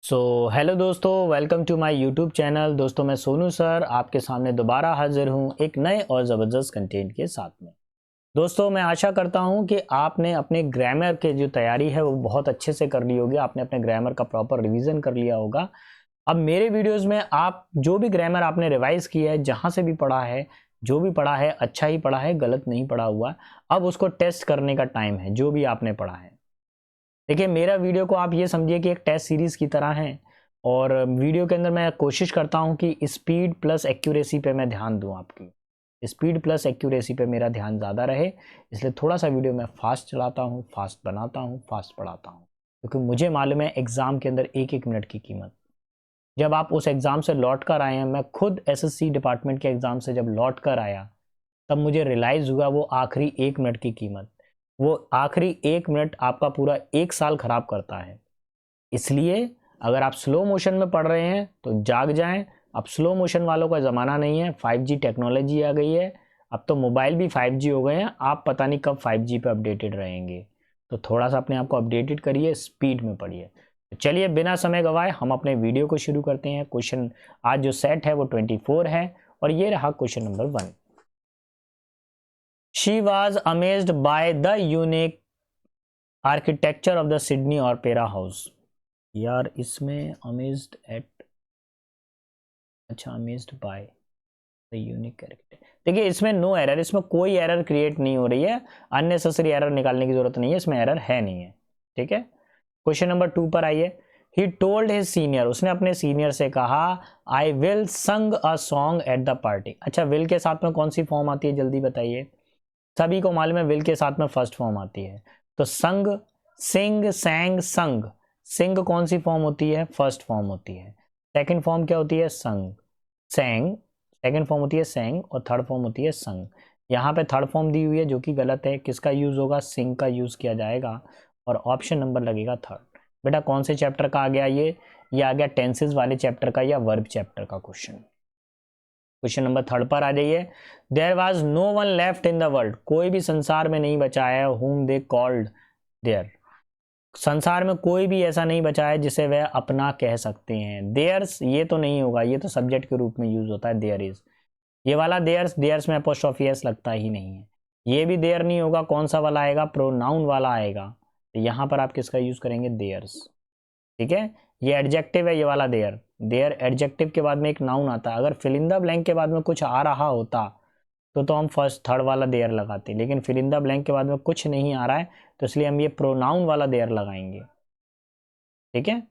सो hello दोस्तों, welcome to my YouTube channel. दोस्तों मैं सोनू सर आपके सामने दोबारा हाजिर हूँ एक नए और ज़बरदस्त कंटेंट के साथ में। दोस्तों मैं आशा करता हूँ कि आपने अपने ग्रामर के जो तैयारी है वो बहुत अच्छे से कर ली होगी, आपने अपने ग्रामर का प्रॉपर रिवीजन कर लिया होगा। अब मेरे वीडियोज़ में आप जो भी ग्रामर आपने रिवाइज़ किया है, जहाँ से भी पढ़ा है, जो भी पढ़ा है अच्छा ही पढ़ा है, गलत नहीं पढ़ा हुआ। अब उसको टेस्ट करने का टाइम है, जो भी आपने पढ़ा है। देखिए मेरा वीडियो को आप ये समझिए कि एक टेस्ट सीरीज़ की तरह है और वीडियो के अंदर मैं कोशिश करता हूँ कि स्पीड प्लस एक्यूरेसी पे मैं ध्यान दूँ आपकी। स्पीड प्लस एक्यूरेसी पे मेरा ध्यान ज़्यादा रहे, इसलिए थोड़ा सा वीडियो मैं फास्ट चलाता हूँ, फास्ट बनाता हूँ, फास्ट पढ़ाता हूँ, क्योंकि मुझे मालूम है एग्ज़ाम के अंदर एक एक मिनट की कीमत। जब आप उस एग्ज़ाम से लौट कर आए हैं, मैं खुद एसएससी डिपार्टमेंट के एग्ज़ाम से जब लौट कर आया तब मुझे रियलाइज़ हुआ वो आखिरी एक मिनट की कीमत। वो आखिरी एक मिनट आपका पूरा एक साल खराब करता है। इसलिए अगर आप स्लो मोशन में पढ़ रहे हैं तो जाग जाएं। अब स्लो मोशन वालों का ज़माना नहीं है, 5G टेक्नोलॉजी आ गई है। अब तो मोबाइल भी 5G हो गए हैं, आप पता नहीं कब 5G पे अपडेटेड रहेंगे। तो थोड़ा सा अपने आप को अपडेटेड करिए, स्पीड में पढ़िए। तो चलिए बिना समय गवाए हम अपने वीडियो को शुरू करते हैं। क्वेश्चन आज जो सेट है वो 24 है और ये रहा question number 1। She was amazed by the unique architecture of the Sydney Opera House। यार इसमें amazed at, अच्छा amazed by the unique architecture। देखिए इसमें नो एरर, इसमें कोई एरर क्रिएट नहीं हो रही है, अननेसेसरी एरर निकालने की जरूरत नहीं है, इसमें एरर है नहीं है। ठीक है, क्वेश्चन नंबर 2 पर आइए। ही टोल्ड हिज सीनियर, उसने अपने सीनियर से कहा आई विल संग a song at the party. अच्छा विल के साथ में कौन सी फॉर्म आती है जल्दी बताइए। सभी को मालूम है विल के साथ में फर्स्ट फॉर्म आती है। तो संग, सिंग, सैंग, संग। सिंग कौन सी फॉर्म होती है, फर्स्ट फॉर्म होती है। सेकंड फॉर्म क्या होती है, संग, सैंग। सेकंड फॉर्म होती है सैंग और थर्ड फॉर्म होती है संग। यहाँ पे थर्ड फॉर्म दी हुई है जो कि गलत है, किसका यूज होगा, सिंग का यूज किया जाएगा और ऑप्शन नंबर लगेगा थर्ड। बेटा कौन से चैप्टर का आ गया ये आ गया टेंसेस वाले चैप्टर का या वर्ब चैप्टर का क्वेश्चन। क्वेश्चन नंबर 3 पर आ जाइए। There was no one left in the world, कोई भी संसार में नहीं बचा है, whom they called देयर। संसार में कोई भी ऐसा नहीं बचा है जिसे वह अपना कह सकते हैं। देयर्स ये तो नहीं होगा, ये तो सब्जेक्ट के रूप में यूज होता है देयर इज। ये वाला देयर्स, देयर्स में अपोस्ट्रोफी एस लगता ही नहीं है। ये भी देयर नहीं होगा, कौन सा वाला आएगा, प्रोनाउन वाला आएगा। तो यहाँ पर आप किसका यूज करेंगे, देयर्स। ठीक है, ये एडजेक्टिव है ये वाला देयर। देयर एडजेक्टिव के बाद में एक नाउन आता है, अगर फिल इन द ब्लैंक के बाद में कुछ आ रहा होता तो हम फर्स्ट थर्ड वाला देयर लगाते, लेकिन फिल इन द ब्लैंक के बाद में कुछ नहीं आ रहा है तो इसलिए हम ये प्रोनाउन वाला देयर लगाएंगे। ठीक है,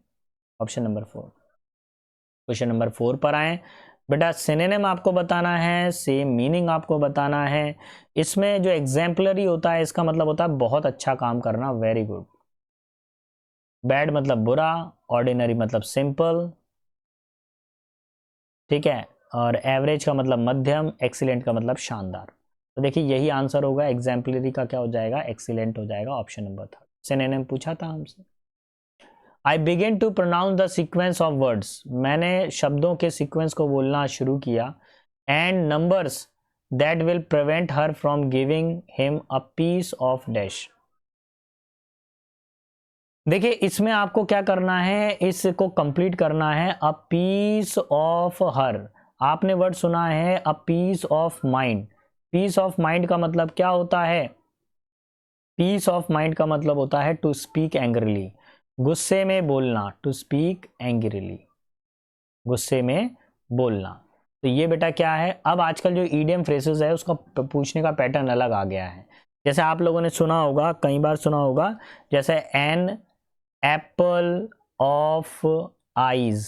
ऑप्शन नंबर 4। क्वेश्चन नंबर 4 पर आए। बेटा सिनोनिम आपको बताना है, सेम मीनिंग आपको बताना है। इसमें जो एग्जाम्पलरी होता है इसका मतलब होता है बहुत अच्छा काम करना, वेरी गुड। बैड मतलब बुरा, ऑर्डिनरी मतलब सिंपल, ठीक है, और एवरेज का मतलब मध्यम, एक्सीलेंट का मतलब शानदार। तो देखिए यही आंसर होगा, एग्जाम्पलरी का क्या हो जाएगा, एक्सीलेंट हो जाएगा, ऑप्शन नंबर 3। सिनोनिम पूछा था हमसे। I begin to pronounce the sequence of words, मैंने शब्दों के सीक्वेंस को बोलना शुरू किया। And numbers that will prevent her from giving him a piece of dash. देखिए इसमें आपको क्या करना है, इसको कंप्लीट करना है, अ पीस ऑफ हर। आपने वर्ड सुना है a piece of mind. Piece of mind का मतलब क्या होता है, पीस ऑफ माइंड का मतलब होता है टू स्पीक एंग्रीली, गुस्से में बोलना, टू स्पीक एंग्रीली, गुस्से में बोलना। तो ये बेटा क्या है, अब आजकल जो ईडियम फ्रेसेस है उसका पूछने का पैटर्न अलग आ गया है। जैसे आप लोगों ने सुना होगा, कई बार सुना होगा, जैसे एन एप्पल ऑफ आइज।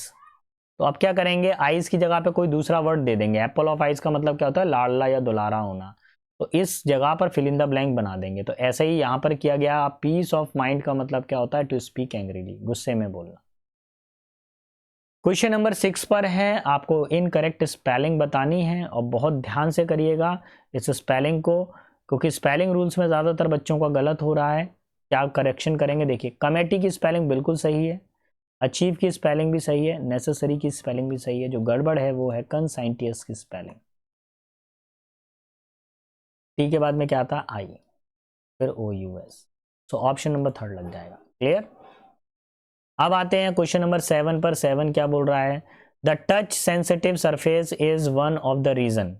तो अब क्या करेंगे, आइज की जगह पे कोई दूसरा वर्ड दे देंगे। एप्पल ऑफ आइज का मतलब क्या होता है, लाडला या दुलारा होना, तो इस जगह पर फिल इन द ब्लैंक बना देंगे। तो ऐसे ही यहां पर किया गया। पीस ऑफ माइंड का मतलब क्या होता है, टू स्पीक एंग्रीली, गुस्से में बोलना। क्वेश्चन नंबर 6 पर है, आपको इनकरेक्ट स्पेलिंग बतानी है और बहुत ध्यान से करिएगा इस स्पेलिंग को, क्योंकि स्पेलिंग रूल्स में ज़्यादातर बच्चों का गलत हो रहा है। क्या करेक्शन करेंगे, देखिए कमेटी की स्पेलिंग बिल्कुल सही है, अचीव की स्पेलिंग भी सही है, नेसेसरी की स्पेलिंग भी सही है। जो गड़बड़ है वो है कंसाइंटियस की स्पेलिंग। टी के बाद में क्या आता है, आई, फिर O U S. So option number 3 लग जाएगा। क्लियर। अब आते हैं क्वेश्चन नंबर 7 पर। 7 क्या बोल रहा है? The touch sensitive surface is one of the reason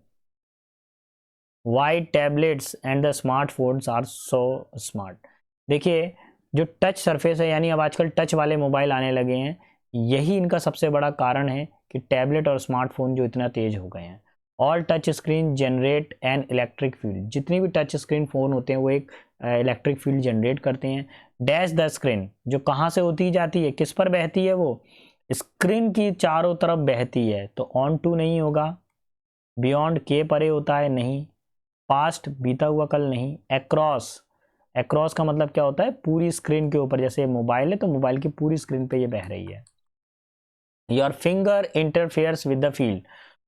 why tablets and the smartphones are so smart. देखिए, जो टच सरफेस है, यानी अब आजकल टच वाले मोबाइल आने लगे हैं, यही इनका सबसे बड़ा कारण है कि टैबलेट और स्मार्टफोन जो इतना तेज हो गए हैं। All touch screen generate an electric field. जितनी भी टच स्क्रीन फ़ोन होते हैं वो एक इलेक्ट्रिक फील्ड जनरेट करते हैं। डैश द स्क्रीन, जो कहाँ से होती जाती है, किस पर बहती है? वो स्क्रीन की चारों तरफ बहती है। तो ऑन टू नहीं होगा। बियॉन्ड के परे होता है, नहीं। पास्ट बीता हुआ कल नहीं। एक्रॉस, एक्रॉस का मतलब क्या होता है? पूरी स्क्रीन के ऊपर। जैसे मोबाइल है तो मोबाइल की पूरी स्क्रीन पे ये बह रही है। Your finger interferes with the field,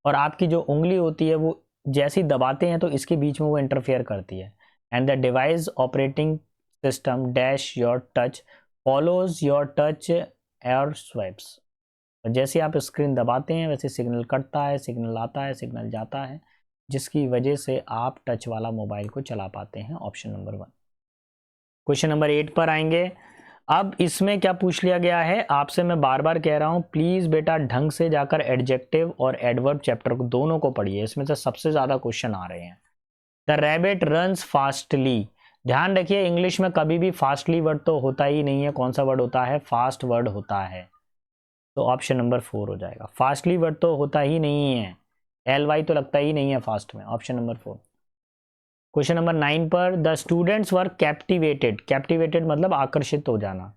और आपकी जो उंगली होती है वो जैसे ही दबाते हैं तो इसके बीच में वो इंटरफेयर करती है। And the device operating system dash your touch follows your touch air swipes. जैसे आप स्क्रीन दबाते हैं वैसे सिग्नल कटता है, सिग्नल आता है, सिग्नल जाता है, जिसकी वजह से आप टच वाला मोबाइल को चला पाते हैं। Option number 1। क्वेश्चन नंबर 8 पर आएंगे। अब इसमें क्या पूछ लिया गया है आपसे? मैं बार बार कह रहा हूं, प्लीज बेटा ढंग से जाकर एडजेक्टिव और एडवर्ब चैप्टर को दोनों को पढ़िए, इसमें से सबसे ज्यादा क्वेश्चन आ रहे हैं। The rabbit runs fastly. ध्यान रखिए, इंग्लिश में कभी भी फास्टली वर्ड तो होता ही नहीं है। कौन सा वर्ड होता है? फास्ट वर्ड होता है। तो ऑप्शन नंबर 4 हो जाएगा। फास्टली वर्ड तो होता ही नहीं है, एल वाई तो लगता ही नहीं है फास्ट में। Option number 4। क्वेश्चन नंबर 9 पर, the students were captivated. Captivated मतलब आकर्षित हो जाना।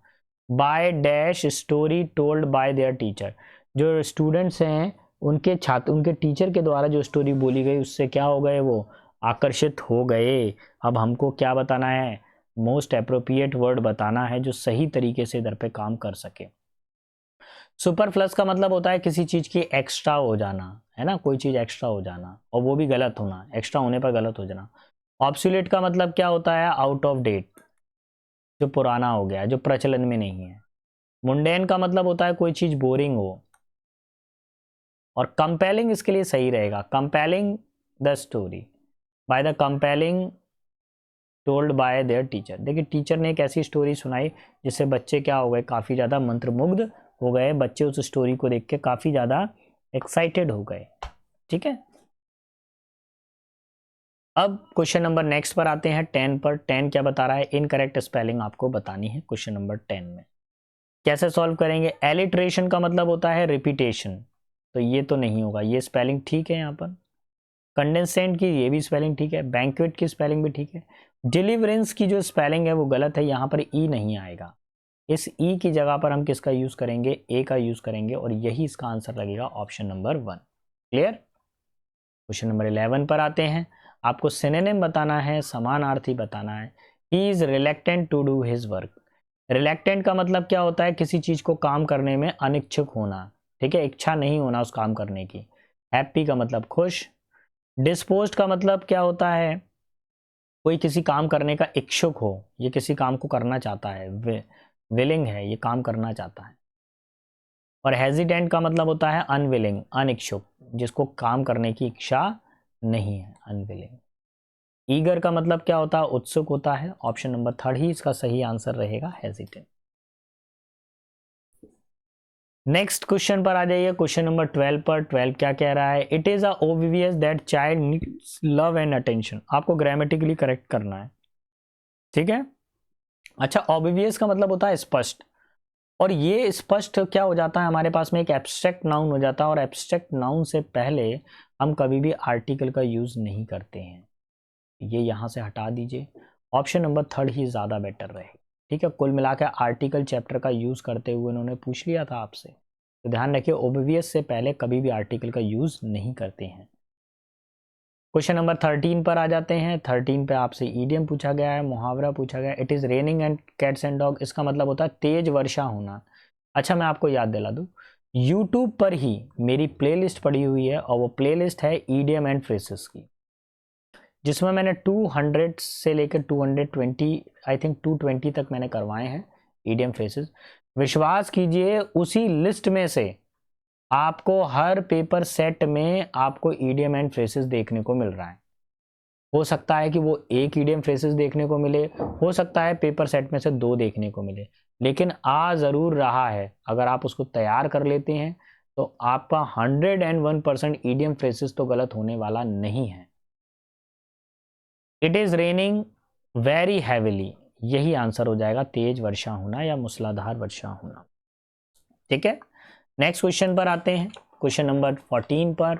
By dash story told by there teacher. जो स्टूडेंट्स हैं उनके छात्र, उनके टीचर के द्वारा जो स्टोरी बोली गई उससे क्या हो गए? वो आकर्षित हो गए। अब हमको क्या बताना है? मोस्ट अप्रोप्रिएट वर्ड बताना है जो सही तरीके से इधर पे काम कर सके। सुपरफ्लस का मतलब होता है किसी चीज की एक्स्ट्रा हो जाना, है ना? कोई चीज एक्स्ट्रा हो जाना, और वो भी गलत होना, एक्स्ट्रा होने पर गलत हो जाना। ऑब्सोल्यूट का मतलब क्या होता है? आउट ऑफ डेट, जो पुराना हो गया, जो प्रचलन में नहीं है। मुंडेन का मतलब होता है कोई चीज बोरिंग हो। और कंपेलिंग इसके लिए सही रहेगा, compelling the story by the compelling told by there teacher. देखिए, टीचर ने एक ऐसी स्टोरी सुनाई जिससे बच्चे क्या हो गए? काफी ज्यादा मंत्रमुग्ध हो गए। बच्चे उस स्टोरी को देख के काफी ज्यादा एक्साइटेड हो गए। ठीक है, अब क्वेश्चन नंबर नेक्स्ट पर आते हैं 10 पर। 10 क्या बता रहा है? इनकरेक्ट स्पेलिंग आपको बतानी है क्वेश्चन नंबर 10 में। कैसे सॉल्व करेंगे? एलिट्रेशन का मतलब होता है रिपीटेशन, तो ये तो नहीं होगा, ये स्पेलिंग ठीक है यहाँ पर। कंडेंसेंट की ये भी स्पेलिंग ठीक है, बैंक्वेट की स्पेलिंग भी ठीक है। डिलीवरेंस की जो स्पेलिंग है वो गलत है, यहाँ पर ई नहीं आएगा। इस ई की जगह पर हम किसका यूज करेंगे? ए का यूज करेंगे, और यही इसका आंसर लगेगा, option number 1। Clear? Question number 11 पर आते हैं। आपको सिनोनिम बताना है, समानार्थी बताना है। He is reluctant to do his work. Reluctant का मतलब क्या होता है? किसी चीज को काम करने में अनिच्छुक होना। ठीक है, इच्छा नहीं होना उस काम करने की। हैप्पी का मतलब खुश। डिस्पोज्ड का मतलब क्या होता है? कोई किसी काम करने का इच्छुक हो, ये किसी काम को करना चाहता है, विलिंग है, ये काम करना चाहता है। और हेजिटेंट का मतलब होता है अनविलिंग, अनिच्छुक, जिसको काम करने की इच्छा नहीं है, अनविलिंग। ईगर का मतलब क्या होता है? उत्सुक होता है। ऑप्शन नंबर 3 ही इसका सही आंसर रहेगा, हेजिटेंट। नेक्स्ट क्वेश्चन पर आ जाइए, क्वेश्चन नंबर 12 पर। 12 क्या कह रहा है? It is obvious that child needs love and attention. आपको ग्रामेटिकली करेक्ट करना है, ठीक है। अच्छा, ऑब्वियस का मतलब होता है स्पष्ट, और ये स्पष्ट क्या हो जाता है? हमारे पास में एक एब्स्ट्रैक्ट नाउन हो जाता है, और एब्स्ट्रैक्ट नाउन से पहले हम कभी भी आर्टिकल का यूज नहीं करते हैं। ये यहां से हटा दीजिए, ऑप्शन नंबर 3 ही ज्यादा बेटर रहेगा। ठीक है, कुल मिलाकर आर्टिकल चैप्टर का यूज करते हुए उन्होंने पूछ लिया था आपसे, तो ध्यान रखिए ओब्वियस से पहले कभी भी आर्टिकल का यूज नहीं करते हैं। क्वेश्चन नंबर 13 पर आ जाते हैं। 13 पे आपसे ईडियम पूछा गया है, मुहावरा पूछा गया है। It is raining and cats and dog, इसका मतलब होता है तेज वर्षा होना। अच्छा, मैं आपको याद दिला दूं, यूट्यूब पर ही मेरी प्लेलिस्ट पड़ी हुई है, और वो प्लेलिस्ट है ईडियम एंड फ्रेसेस की, जिसमें मैंने 200 से लेकर 220, आई थिंक 220 तक मैंने करवाए हैं ईडियम फ्रेसेस। विश्वास कीजिए, उसी लिस्ट में से आपको हर पेपर सेट में आपको ईडियम एंड फ्रेसेस देखने को मिल रहा है। हो सकता है कि वो एक ईडियम फ्रेजेस देखने को मिले, हो सकता है पेपर सेट में से 2 देखने को मिले, लेकिन आ ज़रूर रहा है। अगर आप उसको तैयार कर लेते हैं तो आपका 101% ईडियम फ्रेजेस तो गलत होने वाला नहीं है। It is raining very heavily, यही आंसर हो जाएगा, तेज वर्षा होना या मूसलाधार वर्षा होना। ठीक है, नेक्स्ट क्वेश्चन पर आते हैं, क्वेश्चन नंबर 14 पर।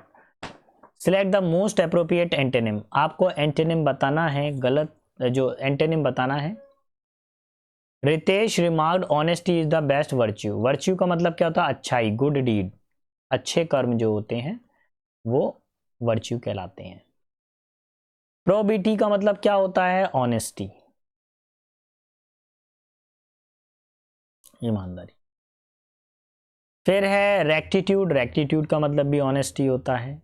Select the most appropriate antonym, आपको एंटेनिम बताना है, गलत जो एंटेनिम बताना है। Ritesh remarked honesty is the best virtue, virtue का मतलब क्या होता है? अच्छाई, गुड डीड, अच्छे कर्म जो होते हैं वो वर्च्यू कहलाते हैं। प्रोबिटी का मतलब क्या होता है? ऑनेस्टी, ईमानदारी। फिर है रेक्टिट्यूड, रेक्टिट्यूड का मतलब भी ऑनेस्टी होता है।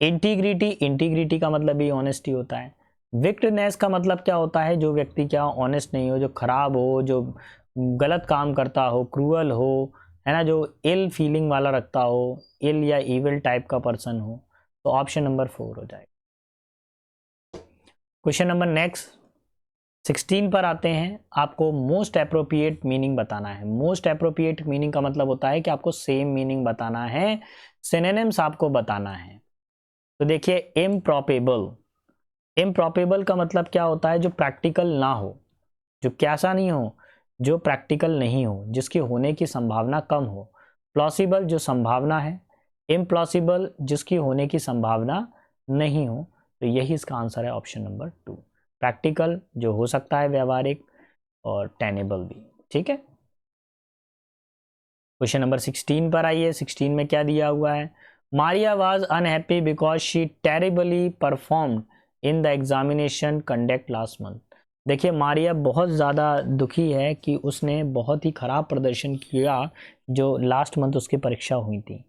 इंटीग्रिटी, इंटीग्रिटी का मतलब भी ऑनेस्टी होता है। विक्टनेस का मतलब क्या होता है? जो व्यक्ति क्या ऑनेस्ट नहीं हो, जो खराब हो, जो गलत काम करता हो, क्रूअल हो, है ना, जो इल फीलिंग वाला रखता हो, इल या इविल टाइप का पर्सन हो। तो ऑप्शन नंबर 4 हो जाएगा। क्वेश्चन नंबर नेक्स्ट 16 पर आते हैं। आपको मोस्ट अप्रोप्रिएट मीनिंग बताना है। मोस्ट अप्रोप्रिएट मीनिंग का मतलब होता है कि आपको सेम मीनिंग बताना है, सिनोनिम्स आपको बताना है। तो देखिए, इम्प्रॉपेबल, इम्प्रॉपेबल का मतलब क्या होता है? जो प्रैक्टिकल ना हो, जो कैसा नहीं हो, जो प्रैक्टिकल नहीं हो, जिसकी होने की संभावना कम हो। प्लॉसिबल, जो संभावना है। इम्प्लॉसिबल, जिसकी होने की संभावना नहीं हो। तो यही इसका आंसर है, ऑप्शन नंबर 2। प्रैक्टिकल जो हो सकता है व्यवहारिक, और टेनेबल भी। ठीक है, क्वेश्चन नंबर 16 पर आइए। 16 में क्या दिया हुआ है? Maria was unhappy because she terribly performed in the examination conduct last month. देखिए, मारिया बहुत ज़्यादा दुखी है कि उसने बहुत ही खराब प्रदर्शन किया जो लास्ट मंथ उसकी परीक्षा हुई थी।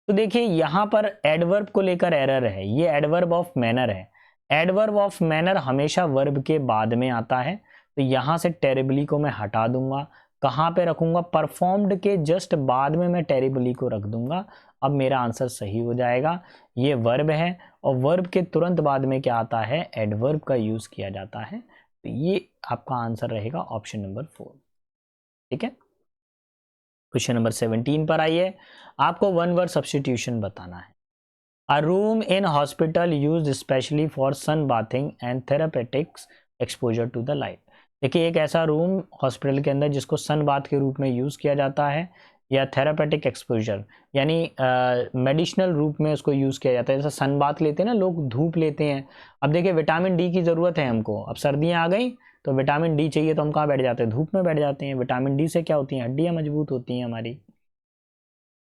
तो देखिए, यहाँ पर एडवर्ब को लेकर एरर है, ये एडवर्ब ऑफ मैनर है। एडवर्ब ऑफ मैनर हमेशा वर्ब के बाद में आता है, तो यहाँ से टेरिबली को मैं हटा दूंगा। कहाँ पे रखूंगा? परफॉर्म्ड के जस्ट बाद में मैं टेरिबली को रख दूंगा। अब मेरा आंसर सही हो जाएगा। ये वर्ब है, और वर्ब के तुरंत बाद में क्या आता है? एडवर्ब का यूज किया जाता है। तो ये आपका आंसर रहेगा, ऑप्शन नंबर 4। ठीक है, क्वेश्चन नंबर 17 पर आइए। आपको वन वर्ड सब्स्टिट्यूशन बताना है। A room in hospital used especially for sun bathing and therapeutics exposure to the light। देखिए, एक ऐसा रूम हॉस्पिटल के अंदर जिसको सन बाथ के रूप में यूज़ किया जाता है, या थेरापेटिक एक्सपोजर यानी मेडिसिनल रूप में उसको यूज़ किया जाता है। जैसे सन बाथ लेते हैं ना लोग, धूप लेते हैं। अब देखिए, विटामिन डी की ज़रूरत है हमको, अब सर्दियाँ आ गई तो विटामिन डी चाहिए, तो हम कहाँ बैठ जाते हैं? धूप में बैठ जाते हैं। विटामिन डी से क्या होती हैं? हड्डियाँ मजबूत होती हैं हमारी।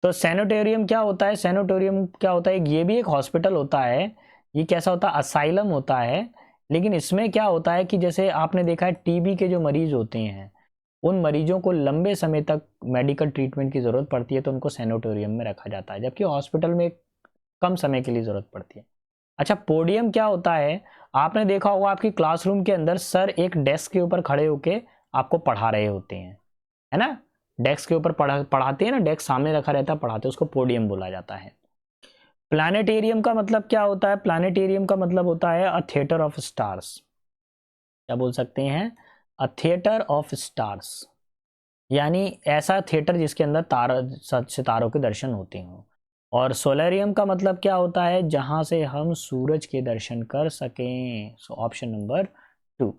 तो सैनिटोरियम क्या होता है? सैनिटोरियम क्या होता है? ये भी एक हॉस्पिटल होता है। ये कैसा होता है? असाइलम होता है। लेकिन इसमें क्या होता है कि जैसे आपने देखा है, टीबी के जो मरीज होते हैं, उन मरीजों को लंबे समय तक मेडिकल ट्रीटमेंट की ज़रूरत पड़ती है, तो उनको सैनिटोरियम में रखा जाता है, जबकि हॉस्पिटल में कम समय के लिए ज़रूरत पड़ती है। अच्छा, पोडियम क्या होता है? आपने देखा होगा, आपकी क्लासरूम के अंदर सर एक डेस्क के ऊपर खड़े होके आपको पढ़ा रहे होते हैं, है ना? डेस्क के ऊपर पढ़ाते हैं ना, डेस्क सामने रखा रहता है, पढ़ाते हैं, उसको पोडियम बोला जाता है। प्लानिटेरियम का मतलब क्या होता है? प्लानिटेरियम का मतलब होता है अ थिएटर ऑफ स्टार्स। क्या बोल सकते हैं? अ थिएटर ऑफ स्टार्स, यानी ऐसा थिएटर जिसके अंदर सितारों के दर्शन होते हों। और सोलेरियम का मतलब क्या होता है? जहां से हम सूरज के दर्शन कर सकें। सो ऑप्शन नंबर 2।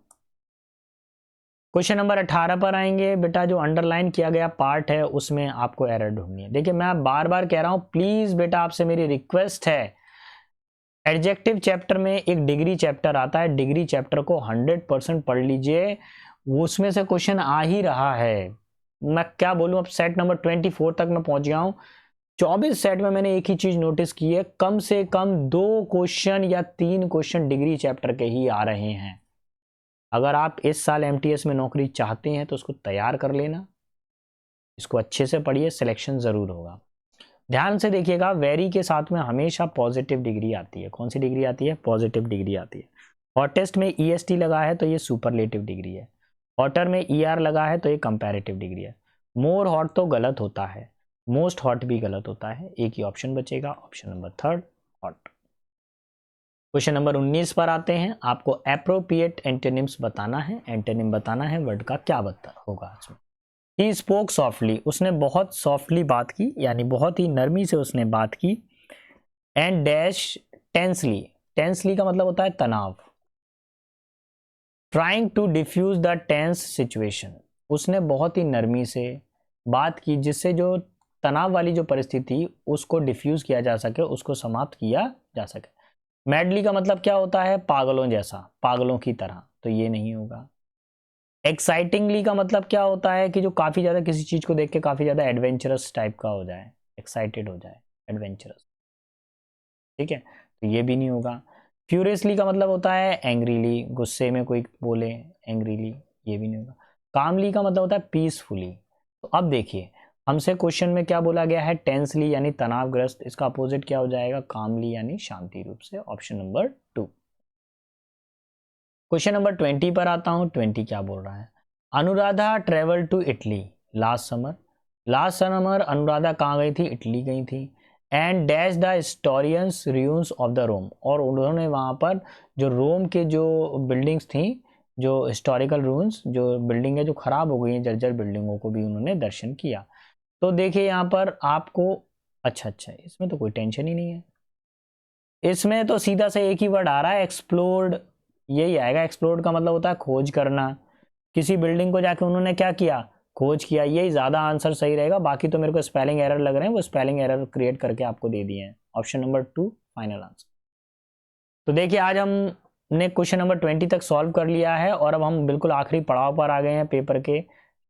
क्वेश्चन नंबर 18 पर आएंगे। बेटा, जो अंडरलाइन किया गया पार्ट है उसमें आपको एरर ढूंढनी है। देखिए, मैं बार बार कह रहा हूं, प्लीज बेटा आपसे मेरी रिक्वेस्ट है, एडजेक्टिव चैप्टर में एक डिग्री चैप्टर आता है, डिग्री चैप्टर को 100% पढ़ लीजिए, उसमें से क्वेश्चन आ ही रहा है। मैं क्या बोलूं, अब सेट नंबर 24 तक मैं पहुंच गया हूं। 24 सेट में मैंने एक ही चीज नोटिस की है, कम से कम 2 क्वेश्चन या 3 क्वेश्चन डिग्री चैप्टर के ही आ रहे हैं। अगर आप इस साल एमटीएस में नौकरी चाहते हैं तो उसको तैयार कर लेना, इसको अच्छे से पढ़िए, सिलेक्शन ज़रूर होगा। ध्यान से देखिएगा, वेरी के साथ में हमेशा पॉजिटिव डिग्री आती है। कौन सी डिग्री आती है? पॉजिटिव डिग्री आती है। हॉटेस्ट में ईएसटी लगा है तो ये सुपरलेटिव डिग्री है। हॉटर में ईआर लगा है तो ये कंपैरेटिव डिग्री है। मोर हॉट तो गलत होता है, मोस्ट हॉट भी गलत होता है। एक ही ऑप्शन बचेगा, option number 3, hot. Question number 19 पर आते हैं। आपको एप्रोप्रिएट एंटोनिम्स बताना है, एंटोनिम बताना है वर्ड का क्या होगा इसमें। ही स्पोक सॉफ्टली, उसने बहुत सॉफ्टली बात की, यानी बहुत ही नरमी से उसने बात की। एंड डैश टेंसली, टेंसली का मतलब होता है तनाव। Trying to diffuse the tense situation, उसने बहुत ही नरमी से बात की जिससे जो तनाव वाली जो परिस्थिति उसको डिफ्यूज किया जा सके, उसको समाप्त किया जा सके। मैडली का मतलब क्या होता है, पागलों जैसा, पागलों की तरह, तो ये नहीं होगा। एक्साइटिंगली का मतलब क्या होता है कि जो काफी ज्यादा किसी चीज को देख के काफी ज्यादा एडवेंचरस टाइप का हो जाए, एक्साइटेड हो जाए, एडवेंचरस, ठीक है, तो ये भी नहीं होगा। फ्यूरियसली का मतलब होता है एंग्रीली, गुस्से में कोई बोले एंग्रीली, ये भी नहीं होगा। कामली का मतलब होता है पीसफुली। तो अब देखिए हमसे क्वेश्चन में क्या बोला गया है, टेंसली यानी तनावग्रस्त, इसका अपोजिट क्या हो जाएगा, कामली यानी शांति रूप से, ऑप्शन नंबर 2। क्वेश्चन नंबर 20 पर आता हूं। 20 क्या बोल रहा है, Anuradha travel to Italy last summer. Last summer Anuradha कहाँ गई थी, इटली गई थी। And dash the historians ruins of the Rome, और उन्होंने वहाँ पर जो रोम के जो बिल्डिंग्स थी, जो हिस्टोरिकल रूइंस, जो बिल्डिंग है जो खराब हो गई हैं, जर्जर बिल्डिंगों को भी उन्होंने दर्शन किया। तो देखिए यहाँ पर आपको, अच्छा इसमें तो कोई टेंशन ही नहीं है, इसमें तो सीधा से एक ही वर्ड आ रहा है, एक्सप्लोर्ड, यही आएगा। एक्सप्लोर्ड का मतलब होता है खोज करना, किसी बिल्डिंग को जाके उन्होंने क्या किया, खोज किया, यही ज्यादा आंसर सही रहेगा। बाकी तो मेरे को स्पेलिंग एरर लग रहे हैं, वो स्पेलिंग एरर क्रिएट करके आपको दे दिए हैं। Option number 2 final answer. तो देखिए आज हमने क्वेश्चन नंबर 20 तक सॉल्व कर लिया है और अब हम बिल्कुल आखिरी पड़ाव पर आ गए हैं पेपर के।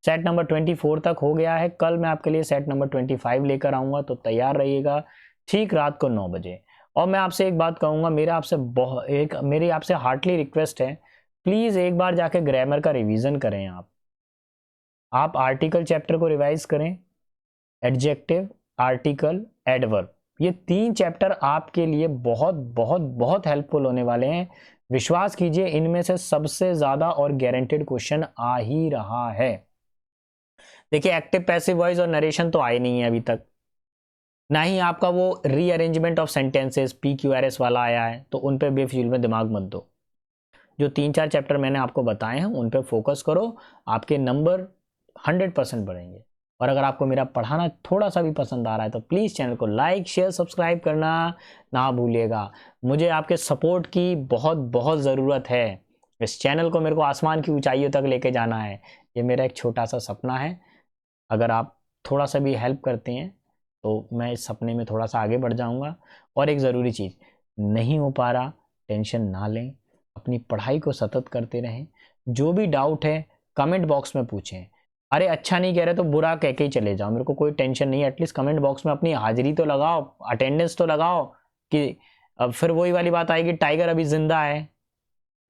सेट नंबर 24 तक हो गया है। कल मैं आपके लिए सेट नंबर 25 लेकर आऊंगा, तो तैयार रहिएगा ठीक रात को 9 बजे। और मैं आपसे एक बात कहूंगा, मेरी आपसे हार्टली रिक्वेस्ट है, प्लीज एक बार जाके ग्रामर का रिवीजन करें। आप आर्टिकल चैप्टर को रिवाइज करें, एडजेक्टिव, आर्टिकल, एडवर्ब, ये 3 चैप्टर आपके लिए बहुत बहुत बहुत हेल्पफुल होने वाले हैं। विश्वास कीजिए इनमें से सबसे ज्यादा और गारंटेड क्वेश्चन आ ही रहा है। देखिए एक्टिव पैसिव वॉइस और नरेशन तो आए नहीं है अभी तक, ना ही आपका वो रीअरेंजमेंट ऑफ सेंटेंसेस PQRS वाला आया है, तो उन पे बेफिजूल में दिमाग मत दो। जो 3-4 चैप्टर मैंने आपको बताए हैं उन पे फोकस करो, आपके नंबर 100% बढ़ेंगे। और अगर आपको मेरा पढ़ाना थोड़ा सा भी पसंद आ रहा है तो प्लीज़ चैनल को लाइक शेयर सब्सक्राइब करना ना भूलिएगा। मुझे आपके सपोर्ट की बहुत बहुत ज़रूरत है। इस चैनल को मेरे को आसमान की ऊंचाइयों तक लेके जाना है, ये मेरा एक छोटा सा सपना है। अगर आप थोड़ा सा भी हेल्प करते हैं तो मैं इस सपने में थोड़ा सा आगे बढ़ जाऊंगा। और एक ज़रूरी चीज़, नहीं हो पा रहा टेंशन ना लें, अपनी पढ़ाई को सतत करते रहें। जो भी डाउट है कमेंट बॉक्स में पूछें। अरे अच्छा नहीं कह रहे तो बुरा कह के ही चले जाओ, मेरे को कोई टेंशन नहीं है। एटलीस्ट कमेंट बॉक्स में अपनी हाजिरी तो लगाओ, अटेंडेंस तो लगाओ, कि अब फिर वही वाली बात आएगी टाइगर अभी जिंदा है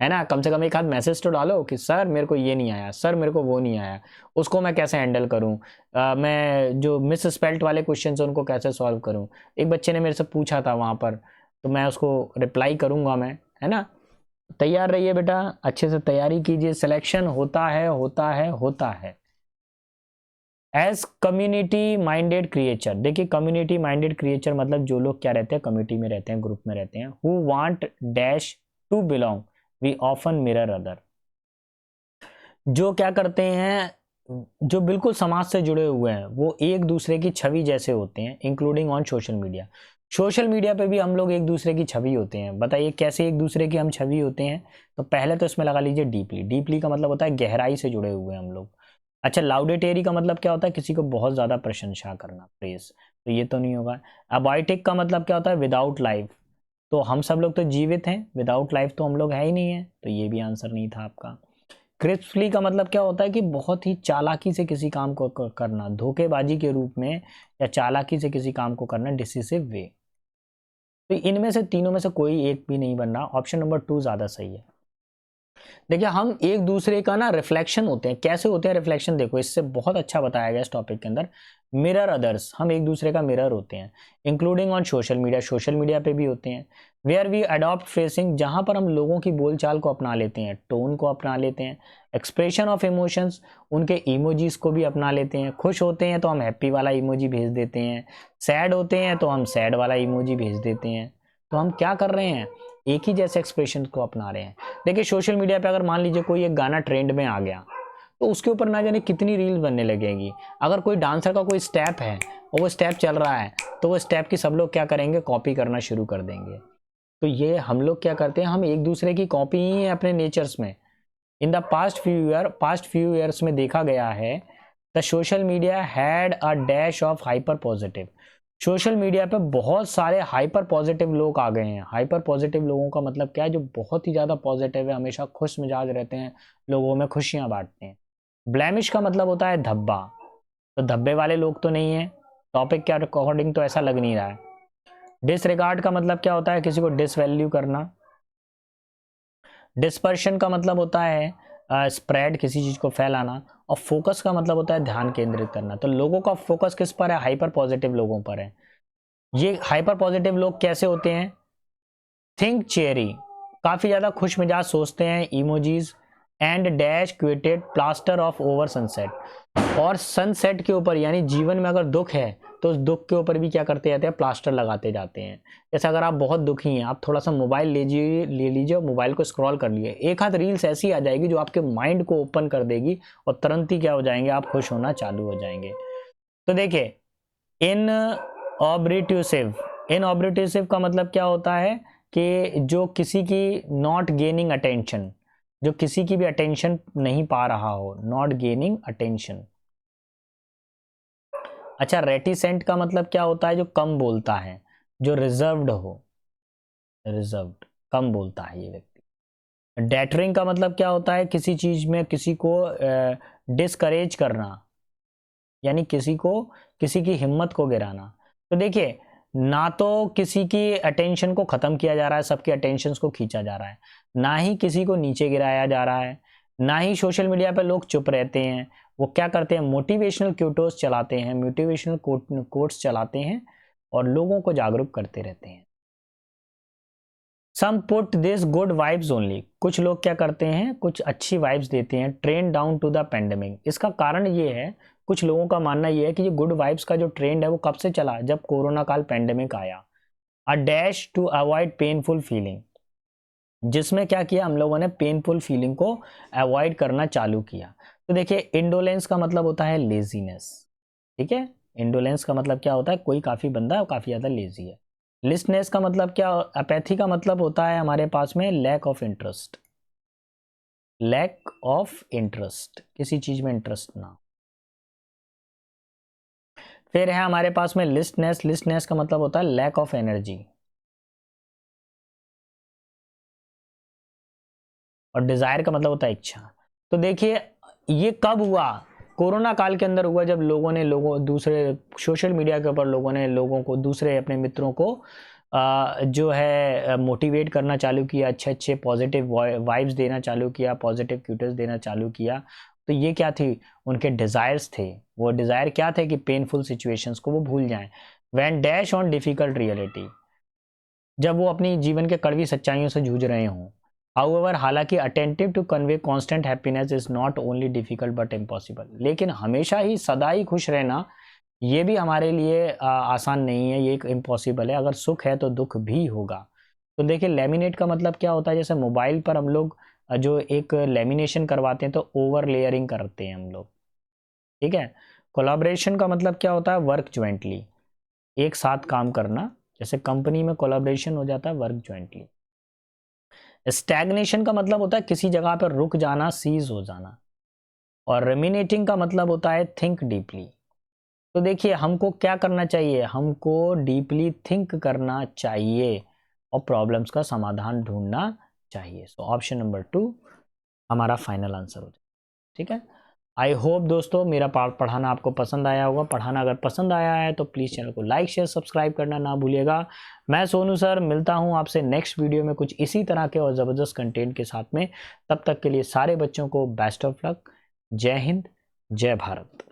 ना। कम से कम एक आध मैसेज तो डालो कि सर मेरे को ये नहीं आया, सर मेरे को वो नहीं आया, उसको मैं कैसे हैंडल करूं, मैं जो मिस स्पेल्ट वाले क्वेश्चन है उनको कैसे सॉल्व करूं। एक बच्चे ने मेरे से पूछा था वहां पर, तो मैं उसको रिप्लाई करूंगा मैं, है ना। तैयार रहिए बेटा, अच्छे से तैयारी कीजिए, सिलेक्शन होता है होता है होता है। एज कम्युनिटी माइंडेड क्रिएचर, देखिए कम्युनिटी माइंडेड क्रिएचर मतलब जो लोग क्या रहते हैं, कम्युनिटी में रहते हैं, ग्रुप में रहते हैं। Who want dash to belong we often mirror other, जो क्या करते हैं, जो बिल्कुल समाज से जुड़े हुए हैं वो एक दूसरे की छवि जैसे होते हैं, including on social media. Social media पे भी हम लोग एक दूसरे की छवि होते हैं। बताइए कैसे एक दूसरे की हम छवि होते हैं। तो पहले तो इसमें लगा लीजिए डीपली, डीपली का मतलब होता है गहराई से जुड़े हुए हैं हम लोग। अच्छा लाउडेटेरी का मतलब क्या होता है, किसी को बहुत ज्यादा प्रशंसा करना, प्रेस, तो ये तो नहीं होगा। अबाइटिक का मतलब क्या होता है, विदाउट लाइफ, तो हम सब लोग तो जीवित हैं, विदाउट लाइफ तो हम लोग है ही नहीं है, तो ये भी आंसर नहीं था आपका। क्रिस्पली का मतलब क्या होता है कि बहुत ही चालाकी से किसी काम को करना, धोखेबाजी के रूप में या चालाकी से किसी काम को करना, डिसिसिव वे। तो इनमें से तीनों में से कोई एक भी नहीं बन रहा, ऑप्शन नंबर 2 ज्यादा सही है। देखिए हम एक दूसरे का ना रिफ्लेक्शन होते हैं। कैसे होते हैं रिफ्लेक्शन, देखो इससे बहुत अच्छा बताया गया इस टॉपिक के अंदर। मिरर अदर्स, हम एक दूसरे का मिरर होते हैं, including on social media, social media पे भी होते हैं। वेयर वी अडॉप्ट फ्रेसिंग, जहां पर हम लोगों की बोलचाल को अपना लेते हैं, टोन को अपना लेते हैं। एक्सप्रेशन ऑफ इमोशंस, उनके इमोजीज को भी अपना लेते हैं। खुश होते हैं तो हम हैप्पी वाला इमोजी भेज देते हैं, सैड होते हैं तो हम सैड वाला इमोजी भेज देते हैं। तो हम क्या कर रहे हैं, एक ही जैसे एक्सप्रेशन को अपना रहे हैं। देखिए सोशल मीडिया पे अगर मान लीजिए कोई एक गाना ट्रेंड में आ गया तो उसके ऊपर ना जाने कितनी रील बनने लगेगी। अगर कोई डांसर का कोई स्टेप है और वो स्टेप चल रहा है तो वो स्टेप की सब लोग क्या करेंगे, कॉपी करना शुरू कर देंगे। तो ये हम लोग क्या करते हैं, हम एक दूसरे की कॉपी ही है अपने नेचर्स में। In the past few years में देखा गया है the social media had a dash of hyper positive. Social media पे बहुत सारे हाइपर पॉजिटिव लोग आ गए हैं। हाइपर पॉजिटिव लोगों का मतलब क्या है, जो बहुत ही ज़्यादा पॉजिटिव है, हमेशा खुश मिजाज रहते हैं, लोगों में खुशियाँ बांटते हैं। ब्लैमिश का मतलब होता है धब्बा, तो धब्बे वाले लोग तो नहीं है, टॉपिक के अकॉर्डिंग तो ऐसा लग नहीं रहा है। डिसरिगार्ड का मतलब क्या होता है, किसी को डिसवैल्यू करना। डिस्पर्शन का मतलब होता है स्प्रेड, किसी चीज़ को फैलाना। और फोकस का मतलब होता है ध्यान केंद्रित करना। तो लोगों का फोकस किस पर है, हाइपर पॉजिटिव लोगों पर है। ये हाइपर पॉजिटिव लोग कैसे होते हैं, थिंक चेरी, काफ़ी ज़्यादा खुश मिजाज सोचते हैं, emojis and dash created plaster of over sunset. और सनसेट के ऊपर यानी जीवन में अगर दुख है तो उस दुख के ऊपर भी क्या करते जाते हैं, प्लास्टर लगाते जाते हैं। जैसे अगर आप बहुत दुखी हैं, आप थोड़ा सा मोबाइल ले लीजिए और मोबाइल को स्क्रॉल कर लिए, एक हाथ रील्स ऐसी आ जाएगी जो आपके माइंड को ओपन कर देगी और तुरंत ही क्या हो जाएंगे, आप खुश होना चालू हो जाएंगे। तो देखिए इनऑब्लिट्यूसिव का मतलब क्या होता है कि जो किसी की नॉट गेनिंग अटेंशन, जो किसी की भी अटेंशन नहीं पा रहा हो, नॉट गेनिंग अटेंशन। अच्छा, रेटिसेंट का मतलब क्या होता है, जो कम बोलता है, जो रिजर्व्ड हो, रिजर्व्ड, कम बोलता है ये व्यक्ति। डेटरिंग का मतलब क्या होता है, किसी चीज में किसी को डिस्करेज करना, यानी किसी की हिम्मत को गिराना। तो देखिए ना तो किसी की अटेंशन को खत्म किया जा रहा है, सबके अटेंशन को खींचा जा रहा है, ना ही किसी को नीचे गिराया जा रहा है, ना ही सोशल मीडिया पर लोग चुप रहते हैं। वो क्या करते हैं, मोटिवेशनल क्यूटोस चलाते हैं, मोटिवेशनल कोट्स चलाते हैं और लोगों को जागरूक करते रहते हैं। Some put this good vibes only, कुछ लोग क्या करते हैं, कुछ अच्छी वाइब्स देते हैं, trend down to the pandemic. इसका कारण ये है, कुछ लोगों का मानना ये है कि ये गुड वाइब्स का जो ट्रेंड है वो कब से चला, जब कोरोना काल पेंडेमिक आया। A dash to avoid painful feeling, जिसमें क्या किया हम लोगों ने, पेनफुल फीलिंग को अवॉइड करना चालू किया। तो देखिए इंडोलेंस का मतलब होता है लेजीनेस, ठीक है। इंडोलेंस का मतलब क्या होता है, कोई काफ़ी बंदा काफ़ी ज़्यादा लेजी है। लिस्टनेस का मतलब क्या, अपैथी का मतलब होता है हमारे पास में lack of interest, lack of interest, किसी चीज में इंटरेस्ट ना। फिर है हमारे पास में लिस्टनेस, लिस्टनेस का मतलब होता है लैक ऑफ एनर्जी। और डिजायर का मतलब होता है इच्छा। तो देखिए ये कब हुआ, कोरोना काल के अंदर हुआ, जब लोगों दूसरे सोशल मीडिया के ऊपर लोगों ने लोगों को, दूसरे अपने मित्रों को जो है मोटिवेट करना चालू किया, अच्छे अच्छे पॉजिटिव वाइब्स देना चालू किया, पॉजिटिव क्यूटर्स देना चालू किया। तो ये क्या थी, उनके डिज़ायर्स थे। वो डिज़ायर क्या थे कि पेनफुल सिचुएशंस को वो भूल जाएं। When dash on difficult reality, जब वो अपनी जीवन के कड़वी सच्चाइयों से जूझ रहे हों। हाउएवर, हालांकि attentive to convey constant happiness is not only difficult but impossible, लेकिन हमेशा ही सदा ही खुश रहना ये भी हमारे लिए आसान नहीं है, ये एक इम्पॉसिबल है। अगर सुख है तो दुख भी होगा। तो देखिए लेमिनेट का मतलब क्या होता है, जैसे मोबाइल पर हम लोग जो एक लेमिनेशन करवाते हैं तो ओवर लेयरिंग करते हैं हम लोग, ठीक है। कोलाब्रेशन का मतलब क्या होता है, वर्क ज्वाइंटली, एक साथ काम करना, जैसे कंपनी में कोलाब्रेशन हो जाता है वर्क ज्वाइंटली। स्टैग्नेशन का मतलब होता है किसी जगह पर रुक जाना, सीज हो जाना। और रेमिनेटिंग का मतलब होता है थिंक डीपली। तो देखिए हमको क्या करना चाहिए, हमको डीपली थिंक करना चाहिए और प्रॉब्लम्स का समाधान ढूंढना चाहिए। सो ऑप्शन नंबर 2 हमारा फाइनल आंसर हो जाए, ठीक है। आई होप दोस्तों मेरा पढ़ाना आपको पसंद आया होगा। पढ़ाना अगर पसंद आया है तो प्लीज़ चैनल को लाइक शेयर सब्सक्राइब करना ना भूलिएगा। मैं सोनू सर मिलता हूं आपसे नेक्स्ट वीडियो में कुछ इसी तरह के और ज़बरदस्त कंटेंट के साथ में। तब तक के लिए सारे बच्चों को बेस्ट ऑफ लक। जय हिंद, जय भारत।